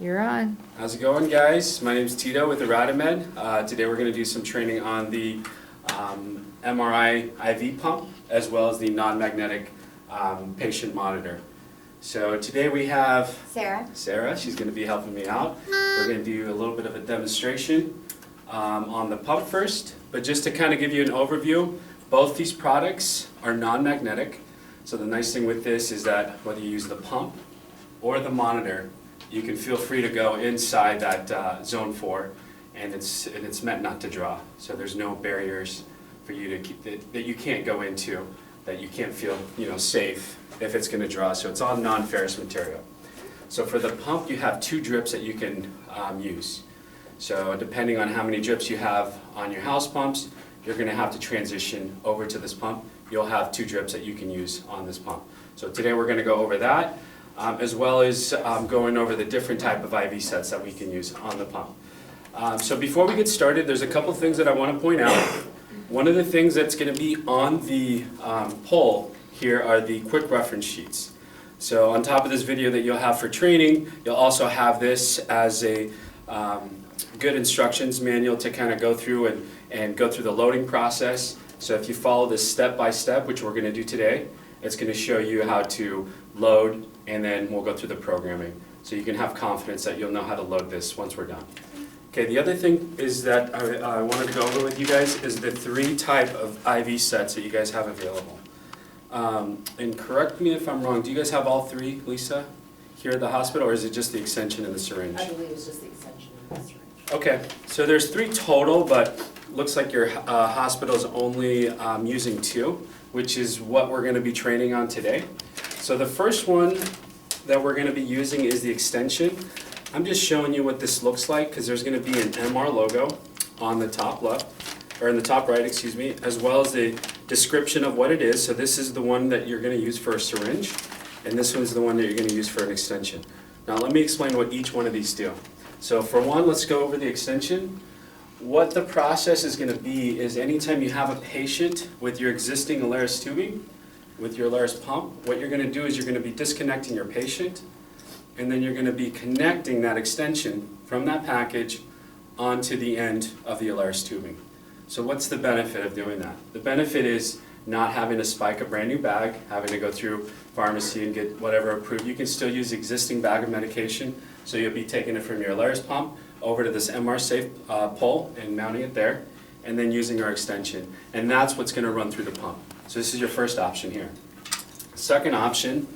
You're on. How's it going, guys? My name is Tito with Iradimed. Today we're going to do some training on the MRI IV pump as well as the non-magnetic patient monitor. So today we have Sarah. She's going to be helping me out. We're going to do a little bit of a demonstration on the pump first, but just to kind of give you an overview, both these products are non-magnetic. So the nice thing with this is that whether you use the pump or the monitor, you can feel free to go inside that zone 4, and it's meant not to draw. So there's no barriers for you to keep that you can't go into, that you can't feel safe if it's going to draw. So it's all non-ferrous material. So for the pump, you have 2 drips that you can use. So depending on how many drips you have on your house pumps, you're going to have to transition over to this pump. You'll have 2 drips that you can use on this pump. So today we're going to go over that, as well as going over the different type of IV sets that we can use on the pump. So before we get started, there's a couple things that I want to point out. One of the things that's going to be on the poll here are the quick reference sheets. So on top of this video that you'll have for training, you'll also have this as a good instructions manual to kind of go through and go through the loading process. So if you follow this step by step, which we're going to do today, it's going to show you how to load, and then we'll go through the programming. So you can have confidence that you'll know how to load this once we're done. Okay, the other thing is that I wanted to go over with you guys is the 3 type of IV sets that you guys have available. And correct me if I'm wrong, do you guys have all 3, Lisa, here at the hospital, or is it just the extension and the syringe? I believe it's just the extension and the syringe. Okay, so there's 3 total, but looks like your hospital is only using 2, which is what we're going to be training on today. So the first one that we're going to be using is the extension. I'm just showing you what this looks like because there's going to be an MR logo on the top left, or in the top right, excuse me, as well as the description of what it is. So this is the one that you're going to use for a syringe, and this one's the one that you're going to use for an extension. Now let me explain what each one of these do. So for one, let's go over the extension. What the process is going to be is anytime you have a patient with your existing Alaris tubing, with your Alaris pump, what you're going to do is you're going to be disconnecting your patient, and then you're going to be connecting that extension from that package onto the end of the Alaris tubing. So what's the benefit of doing that? The benefit is not having to spike a brand new bag, having to go through pharmacy and get whatever approved. You can still use the existing bag of medication, so you'll be taking it from your Alaris pump over to this MR safe pole and mounting it there, and then using our extension. And that's what's going to run through the pump. So this is your first option here. Second option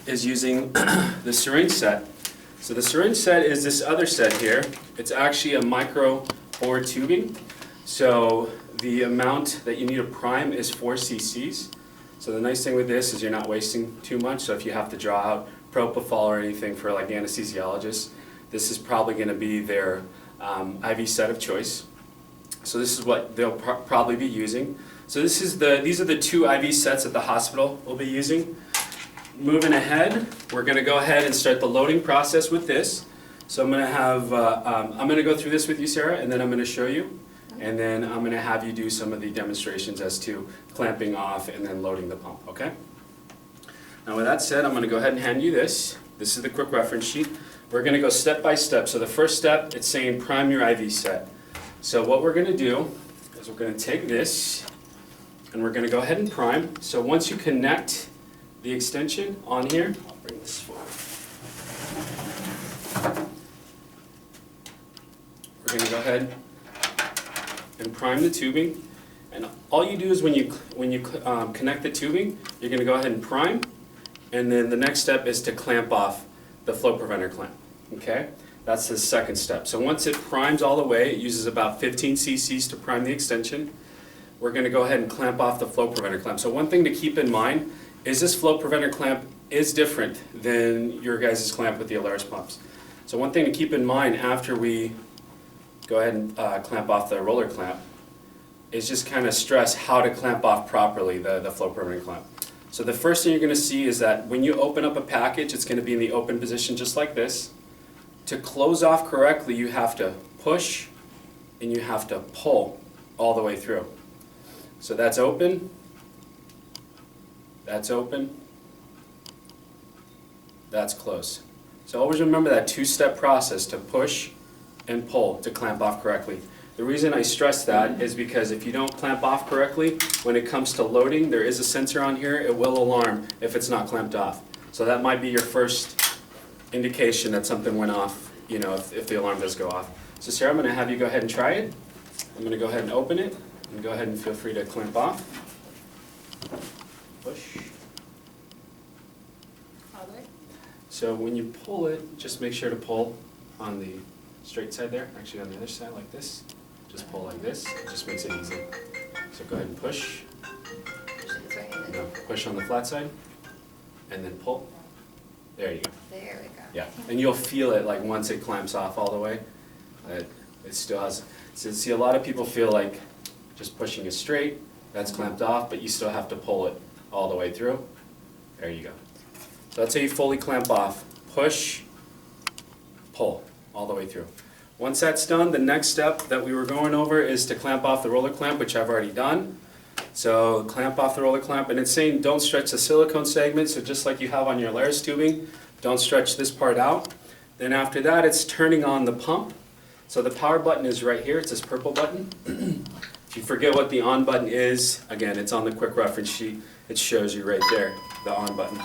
is using the syringe set. So the syringe set is this other set here. It's actually a micro bore tubing. So the amount that you need to prime is 4 cc's. So the nice thing with this is you're not wasting too much. So if you have to draw out propofol or anything for like anesthesiologists, this is probably going to be their IV set of choice. So this is what they'll probably be using. So these are the 2 IV sets that the hospital will be using. Moving ahead, we're going to go ahead and start the loading process with this. So I'm going to go through this with you, Sarah, and then I'm going to show you. And then I'm going to have you do some of the demonstrations as to clamping off and then loading the pump, okay? Now with that said, I'm going to go ahead and hand you this. This is the quick reference sheet. We're going to go step by step. So the first step, it's saying prime your IV set. So what we're going to do is we're going to take this and we're going to go ahead and prime. So once you connect the extension on here, I'll bring this forward. We're going to go ahead and prime the tubing. And all you do is when you connect the tubing, you're going to go ahead and prime. And then the next step is to clamp off the flow preventer clamp. Okay? That's the second step. So once it primes all the way, it uses about 15 cc's to prime the extension. We're going to go ahead and clamp off the flow preventer clamp. So one thing to keep in mind is this flow preventer clamp is different than your guys' clamp with the Alaris pumps. So one thing to keep in mind after we go ahead and clamp off the roller clamp is just kind of stress how to clamp off properly the flow preventing clamp. So the first thing you're going to see is that when you open up a package, it's going to be in the open position just like this. To close off correctly, you have to push and you have to pull all the way through. So that's open, that's closed. So always remember that two-step process to push and pull to clamp off correctly. The reason I stress that is because if you don't clamp off correctly, when it comes to loading, there is a sensor on here, it will alarm if it's not clamped off. So that might be your first indication that something went off, you know, if the alarm does go off. So Sarah, I'm going to have you go ahead and try it. I'm going to go ahead and open it, and go ahead and feel free to clamp off. Push. So when you pull it, just make sure to pull on the straight side there, actually on the other side like this. Just pull like this, it just makes it easy. So go ahead and push. No, push on the flat side, and then pull. There you go. There we go. Yeah, and you'll feel it like once it clamps off all the way. It still has, so see a lot of people feel like just pushing it straight, that's clamped off, but you still have to pull it all the way through. There you go. So that's how you fully clamp off. Push, pull, all the way through. Once that's done, the next step that we were going over is to clamp off the roller clamp, which I've already done. So clamp off the roller clamp, and it's saying don't stretch the silicone segment, so just like you have on your Laris tubing, don't stretch this part out. Then after that, it's turning on the pump. So the power button is right here, it's this purple button. If you forget what the on button is, again, it's on the quick reference sheet. It shows you right there, the on button.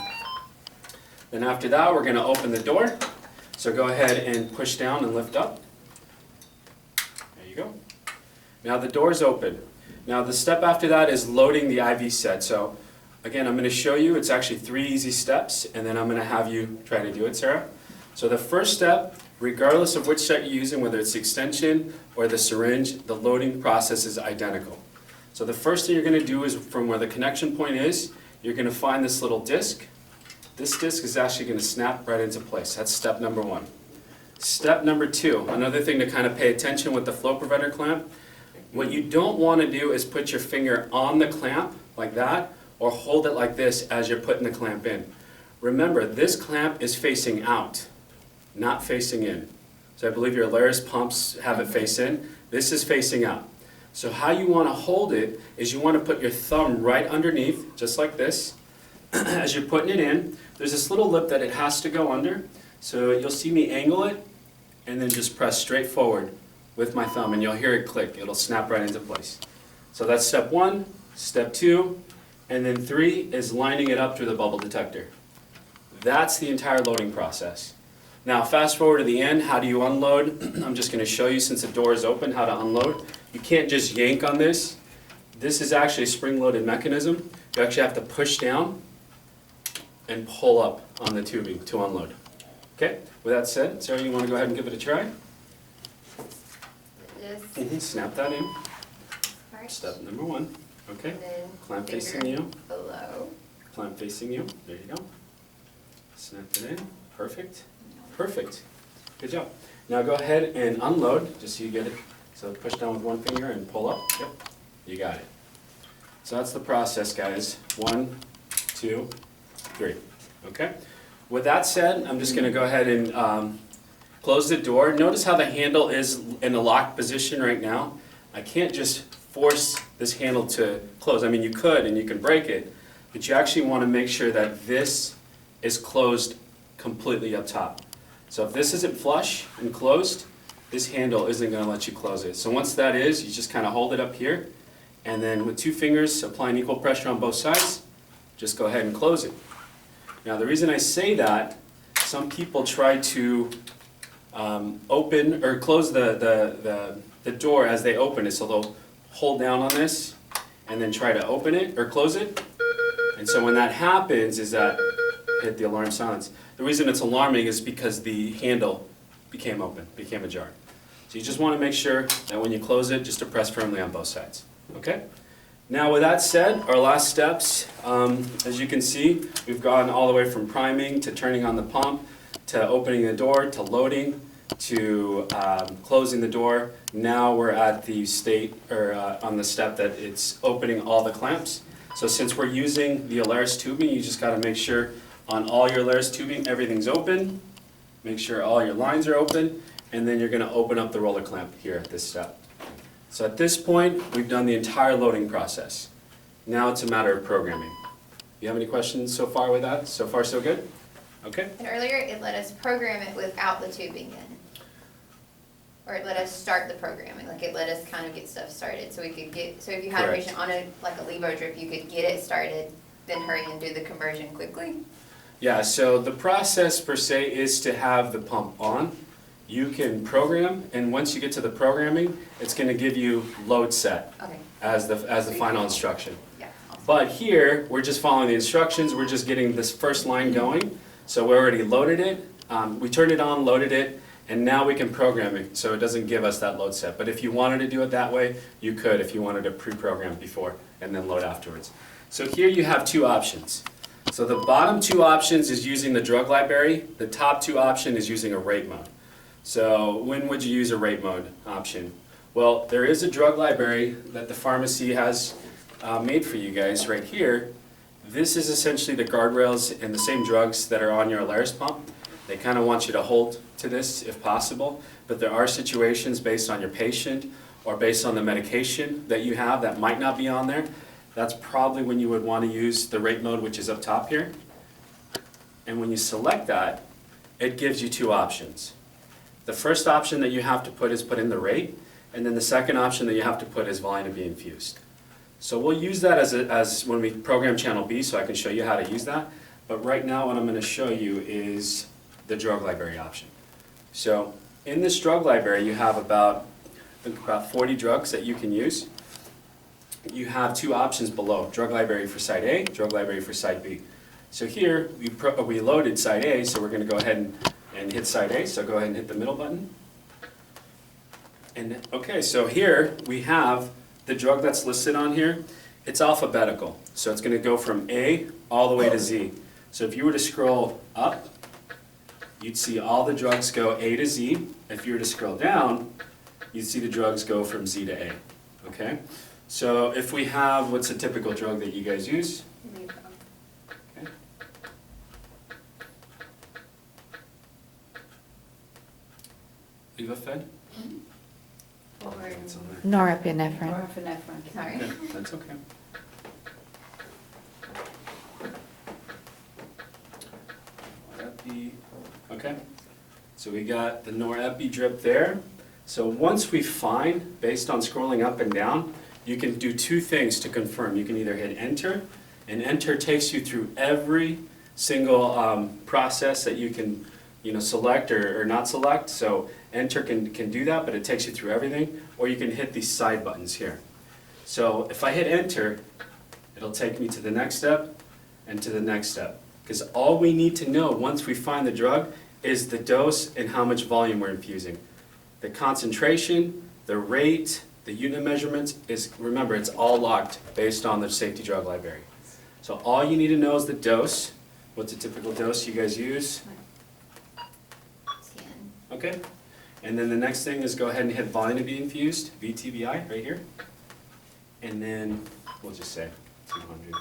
Then after that, we're going to open the door. So go ahead and push down and lift up. There you go. Now the door's open. Now the step after that is loading the IV set. So again, I'm going to show you, it's actually 3 easy steps, and then I'm going to have you try to do it, Sarah. So the first step, regardless of which set you're using, whether it's the extension or the syringe, the loading process is identical. So the first thing you're going to do is from where the connection point is, you're going to find this little disc. This disc is actually going to snap right into place. That's step number 1. Step number 2, another thing to kind of pay attention with the flow preventer clamp, what you don't want to do is put your finger on the clamp like that, or hold it like this as you're putting the clamp in. Remember, this clamp is facing out, not facing in. So I believe your Laris pumps have it face in. This is facing out. So how you want to hold it is you want to put your thumb right underneath, just like this. As you're putting it in, there's this little lip that it has to go under. So you'll see me angle it, and then just press straight forward with my thumb, and you'll hear it click. It'll snap right into place. So that's step 1, step 2, and then 3 is lining it up through the bubble detector. That's the entire loading process. Now fast forward to the end, how do you unload? I'm just going to show you, since the door is open, how to unload. You can't just yank on this. This is actually a spring-loaded mechanism. You actually have to push down and pull up on the tubing to unload. Okay, with that said, Sarah, you want to go ahead and give it a try? Yes. Snap that in. Right. Step number 1. Okay, And then clamp finger facing you. below. Clamp facing you. There you go. Snap it in. Perfect. Perfect. Good job. Now go ahead and unload, just so you get it. So push down with one finger and pull up. Yep. You got it. So that's the process, guys. 1, 2, 3. Okay? With that said, I'm just going to go ahead and close the door. Notice how the handle is in a locked position right now. I can't just force this handle to close. I mean, you could, and you can break it, but you actually want to make sure that this is closed completely up top. So if this isn't flush and closed, this handle isn't going to let you close it. So once that is, you just kind of hold it up here, and then with 2 fingers, applying equal pressure on both sides, just go ahead and close it. Now the reason I say that, some people try to open or close the door as they open it. So they'll hold down on this and then try to open it or close it. And so when that happens is that hit the alarm silence. The reason it's alarming is because the handle became open, became ajar. So you just want to make sure that when you close it, just to press firmly on both sides. Okay? Now with that said, our last steps, as you can see, we've gone all the way from priming to turning on the pump, to opening the door, to loading, to closing the door. Now we're at the state, or on the step that it's opening all the clamps. So since we're using the Alaris tubing, you just got to make sure on all your Alaris tubing everything's open, make sure all your lines are open, and then you're going to open up the roller clamp here at this step. So at this point, we've done the entire loading process. Now it's a matter of programming. You have any questions so far with that? So far so good? Okay? And earlier, it let us program it without the tubing in. Or it let us start the programming, like it let us kind of get stuff started, so we could get, so if you had a Correct. patient on like a levo drip, you could get it started, then hurry and do the conversion quickly. Yeah, so the process per se is to have the pump on. You can program, and once you get to the programming, it's gonna give you load set Okay, as the final instruction. yeah, awesome. But here, we're just following the instructions, we're just getting this first line going. So we already loaded it, we turned it on, loaded it, and now we can program it, so it doesn't give us that load set. But if you wanted to do it that way, you could if you wanted to pre-program before and then load afterwards. So here you have two options. So the bottom two options is using the drug library, the top two option is using a rate mode. So when would you use a rate mode option? Well, there is a drug library that the pharmacy has made for you guys right here. This is essentially the guardrails and the same drugs that are on your Alaris pump. They kind of want you to hold to this if possible, but there are situations based on your patient or based on the medication that you have that might not be on there. That's probably when you would want to use the rate mode, which is up top here. And when you select that, it gives you two options. The first option that you have to put is put in the rate, and then the second option that you have to put is volume to be infused. So we'll use that as when we program channel B, so I can show you how to use that. But right now what I'm going to show you is the drug library option. So in this drug library you have about 40 drugs that you can use. You have two options below, drug library for site A, drug library for site B. So here we loaded site A, so we're going to go ahead and hit site A, so go ahead and hit the middle button. And okay, so here we have the drug that's listed on here. It's alphabetical, so it's going to go from A all the way to Z. So if you were to scroll up, you'd see all the drugs go A to Z. If you were to scroll down, you'd see the drugs go from Z to A, okay? So if we have, what's a typical drug that you guys use? Okay. Levofed? What were, It's on there. Norepinephrine. Norepinephrine. sorry. Yeah, that's okay. Norepi, okay. So we got the Norepi drip there. So once we find, based on scrolling up and down, you can do two things to confirm. You can either hit enter, and enter takes you through every single process that you can select or not select. So enter can do that, but it takes you through everything. Or you can hit these side buttons here. So if I hit enter, it'll take me to the next step and to the next step. Because all we need to know once we find the drug is the dose and how much volume we're infusing. The concentration, the rate, the unit measurements, remember, it's all locked based on the safety drug library. So all you need to know is the dose. What's a typical dose you guys use? 10. Okay. And then the next thing is go ahead and hit volume to be infused, VTBI, right here. And then we'll just say 200.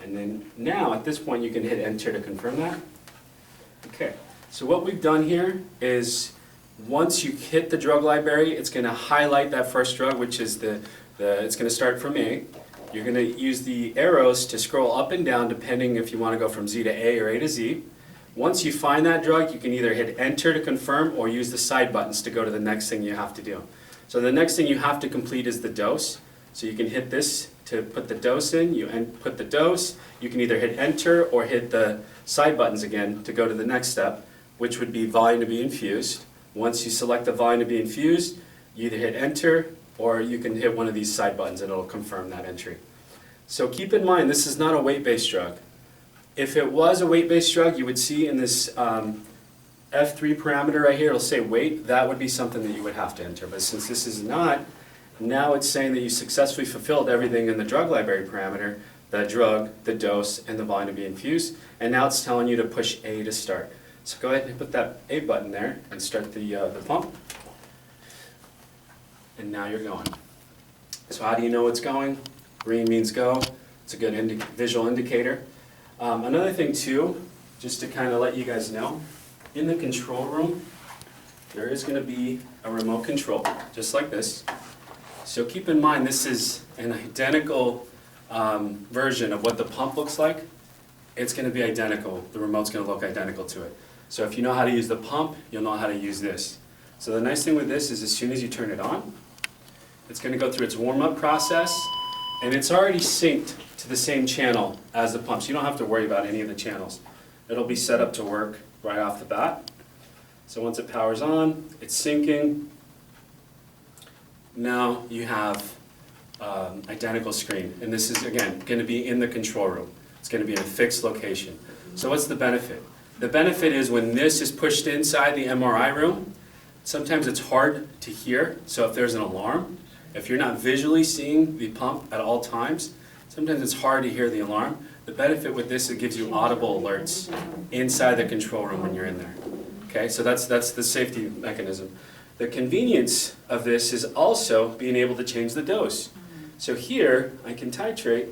And then now, at this point, you can hit enter to confirm that. Okay. So what we've done here is once you hit the drug library, it's going to highlight that first drug, which is it's going to start from A. You're going to use the arrows to scroll up and down depending if you want to go from Z to A or A to Z. Once you find that drug, you can either hit enter to confirm or use the side buttons to go to the next thing you have to do. So the next thing you have to complete is the dose. So you can hit this to put the dose in, you put the dose, you can either hit enter or hit the side buttons again to go to the next step, which would be volume to be infused. Once you select the volume to be infused, you either hit enter or you can hit one of these side buttons and it'll confirm that entry. So keep in mind, this is not a weight-based drug. If it was a weight-based drug, you would see in this F3 parameter right here, it'll say weight, that would be something that you would have to enter. But since this is not, now it's saying that you successfully fulfilled everything in the drug library parameter, the drug, the dose, and the volume to be infused, and now it's telling you to push A to start. So go ahead and put that A button there and start the pump. And now you're going. So how do you know it's going? Green means go. It's a good visual indicator. Another thing too, just to kind of let you guys know, in the control room, there is going to be a remote control, just like this. So keep in mind, this is an identical version of what the pump looks like. it's going to be identical. The remote's going to look identical to it. So if you know how to use the pump, you'll know how to use this. So the nice thing with this is as soon as you turn it on, it's going to go through its warm-up process, and it's already synced to the same channel as the pump. So you don't have to worry about any of the channels. It'll be set up to work right off the bat. So once it powers on, it's syncing. Now you have identical screen, and this is, again, going to be in the control room. It's going to be in a fixed location. So what's the benefit? The benefit is when this is pushed inside the MRI room, sometimes it's hard to hear. So if there's an alarm, if you're not visually seeing the pump at all times, sometimes it's hard to hear the alarm. The benefit with this, it gives you audible alerts inside the control room when you're in there. Okay, so that's the safety mechanism. The convenience of this is also being able to change the dose. So here, I can titrate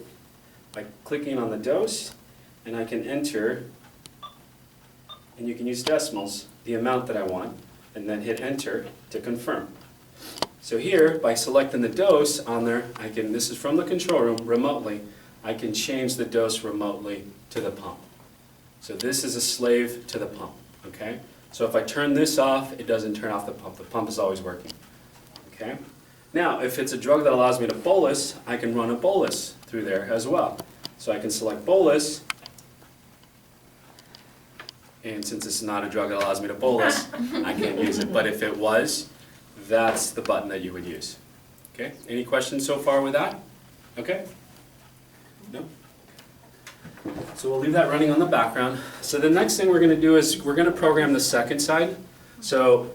by clicking on the dose, and I can enter, and you can use decimals, the amount that I want, and then hit enter to confirm. So here, by selecting the dose on there, I can, this is from the control room remotely, I can change the dose remotely to the pump. So this is a slave to the pump, okay? So if I turn this off, it doesn't turn off the pump. The pump is always working, okay? Now, if it's a drug that allows me to bolus, I can run a bolus through there as well. So I can select bolus, and since it's not a drug that allows me to bolus, I can't use it. But if it was, that's the button that you would use. Okay? Any questions so far with that? Okay? No? So we'll leave that running on the background. So the next thing we're going to do is we're going to program the second side. So,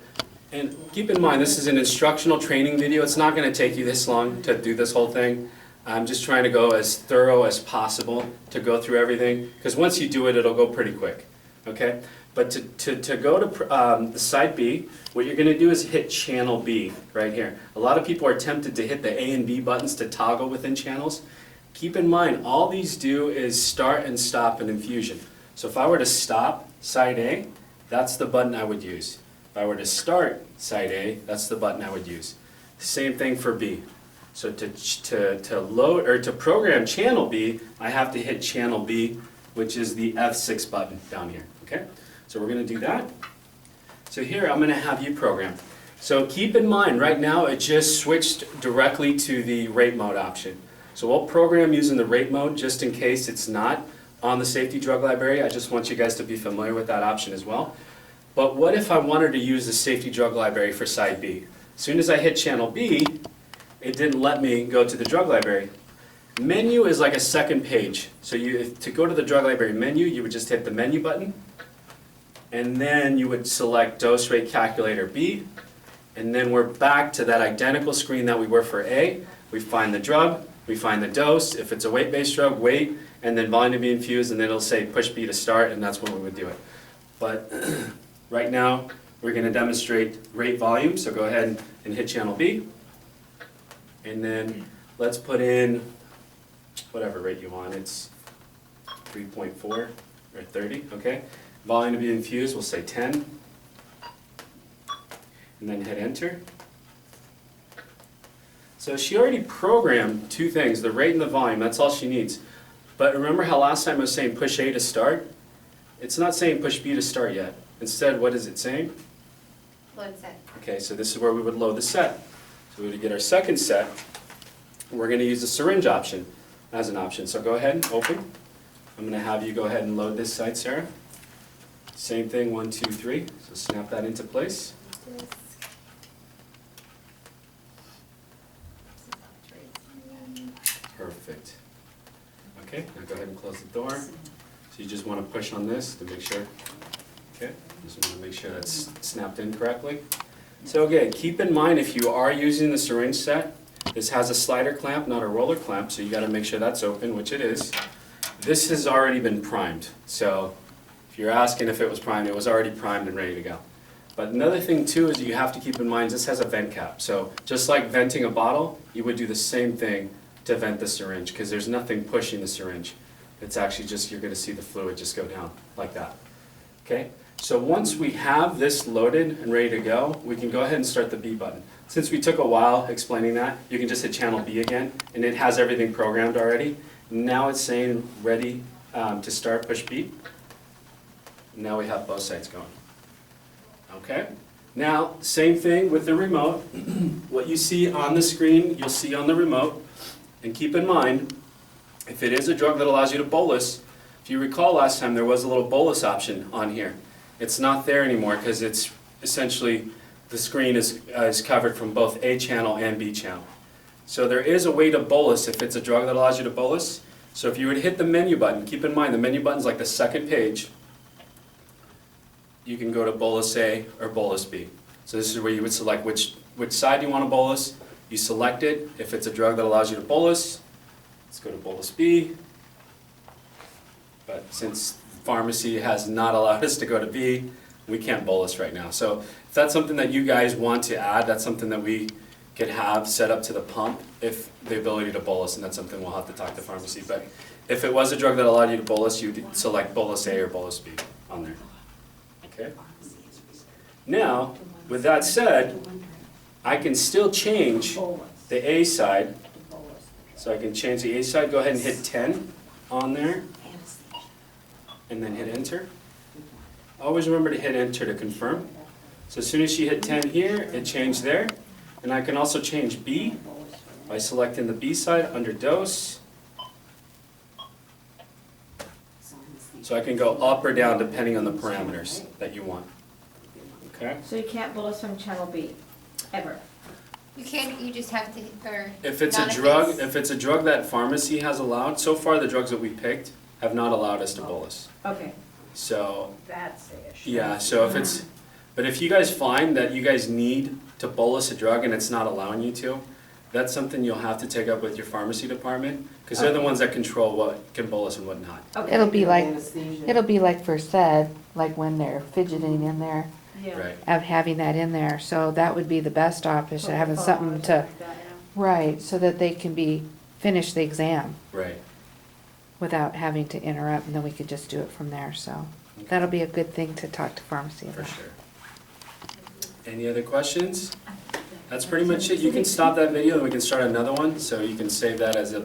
and keep in mind, this is an instructional training video. It's not going to take you this long to do this whole thing. I'm just trying to go as thorough as possible to go through everything, because once you do it, it'll go pretty quick. Okay? But to go to the side B, what you're going to do is hit channel B right here. A lot of people are tempted to hit the A and B buttons to toggle within channels. Keep in mind, all these do is start and stop an infusion. So if I were to stop side A, that's the button I would use. If I were to start side A, that's the button I would use. Same thing for B. So to load or to program channel B, I have to hit channel B, which is the F6 button down here. Okay? So we're going to do that. So here I'm going to have you program. So keep in mind, right now it just switched directly to the rate mode option. So we'll program using the rate mode just in case it's not on the safety drug library. I just want you guys to be familiar with that option as well. But what if I wanted to use the safety drug library for side B? As soon as I hit channel B, it didn't let me go to the drug library. Menu is like a second page. So to go to the drug library menu, you would just hit the menu button, and then you would select dose rate calculator B, and then we're back to that identical screen that we were for A. We find the drug, we find the dose. If it's a weight-based drug, weight, and then volume to be infused, and then it'll say push B to start, and that's when we would do it. But right now, we're going to demonstrate rate volume, so go ahead and hit channel B. And then let's put in whatever rate you want. It's 3.4 or 30, okay? Volume to be infused, we'll say 10. And then hit enter. So she already programmed two things, the rate and the volume. That's all she needs. But remember how last time I was saying push A to start? It's not saying push B to start yet. Instead, what is it saying? Load set. Okay, so this is where we would load the set. So we would get our second set. We're going to use the syringe option as an option. So go ahead and open. I'm going to have you go ahead and load this site, Sarah. Same thing, 1, 2, 3. So snap that into place. Perfect. Okay, now go ahead and close the door. So you just want to push on this to make sure. Okay, just want to make sure that's snapped in correctly. So again, keep in mind if you are using the syringe set, this has a slider clamp, not a roller clamp, so you got to make sure that's open, which it is. This has already been primed, so if you're asking if it was primed, it was already primed and ready to go. But another thing too is you have to keep in mind this has a vent cap. So just like venting a bottle, you would do the same thing to vent the syringe because there's nothing pushing the syringe. It's actually just, you're going to see the fluid just go down like that. Okay? So once we have this loaded and ready to go, we can go ahead and start the B button. Since we took a while explaining that, you can just hit channel B again, and it has everything programmed already. Now it's saying ready To start, push B. Now we have both sides going. Okay? Now, same thing with the remote. What you see on the screen, you'll see on the remote. And keep in mind, if it is a drug that allows you to bolus, if you recall last time, there was a little bolus option on here. It's not there anymore because it's essentially, the screen is covered from both A channel and B channel. So there is a way to bolus if it's a drug that allows you to bolus. So if you would hit the menu button, keep in mind the menu button's like the second page. You can go to bolus A or bolus B. So this is where you would select which side you want to bolus. You select it. If it's a drug that allows you to bolus, let's go to bolus B. But since pharmacy has not allowed us to go to B, we can't bolus right now. So if that's something that you guys want to add, that's something that we could have set up to the pump, if the ability to bolus, and that's something we'll have to talk to pharmacy. But if it was a drug that allowed you to bolus, you'd select bolus A or bolus B on there. Okay? Now, with that said, I can still change the A side. So I can change the A side, go ahead and hit 10 on there, and then hit enter. Always remember to hit enter to confirm. So as soon as you hit 10 here, it changed there. And I can also change B by selecting the B side under dose. So I can go up or down depending on the parameters that you want. Okay? So you can't bolus from channel B, ever? You can't, you just have to, or. If it's a not drug, it's- if it's a drug that pharmacy has allowed, so far the drugs that we picked have not allowed us to bolus. Okay, So, that's the issue. yeah, so if it's, but if you guys find that you guys need to bolus a drug and it's not allowing you to, that's something you'll have to take up with your pharmacy department, because they're the ones that control what can bolus and what not. Okay. It'll be like Versed, like when they're fidgeting in there, Yeah. Right, of having that in there. So that would be the best option, having something to, right, so that they can finish the exam right. without having to interrupt, and then we could just do it from there, so. That'll be a good thing to talk to pharmacy For about. sure. Any other questions? That's pretty much it. You can stop that video and we can start another one, so you can save that as a